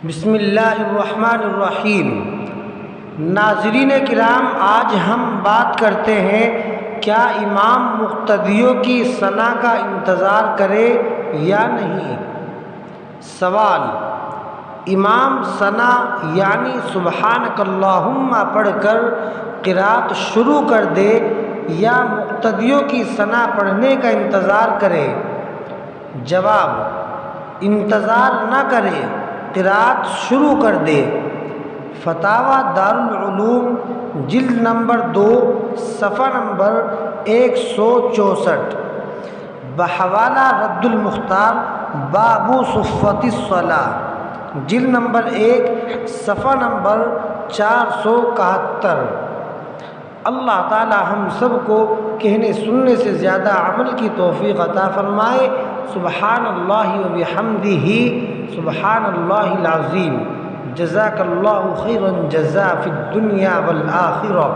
بسم اللہ الرحمن الرحیم۔ ناظرین کرام، آج ہم بات کرتے ہیں کیا امام مقتدیوں کی ثنا کا انتظار کرے یا نہیں۔ سوال: امام ثنا یعنی سبحانک اللہم پڑھ کر قرات شروع کر دے یا مقتدیوں کی ثنا پڑھنے کا انتظار کرے؟ جواب: انتظار نہ کرے، قرات شروع کر دے۔ فتاوی دارالعلوم جلد نمبر 2 صفحہ نمبر 164 بحوالہ رد المختار باب صفۃ الصلاۃ جلد نمبر 1 صفحہ نمبر 471۔ اللہ تعالی ہم سب کو کہنے سننے سے زیادہ عمل کی توفیق عطا فرمائے۔ سبحان اللہ و بحمدہ، سبحان اللہ العظیم۔ جزاک اللہ خیرا جزا فی الدنیا والآخرہ۔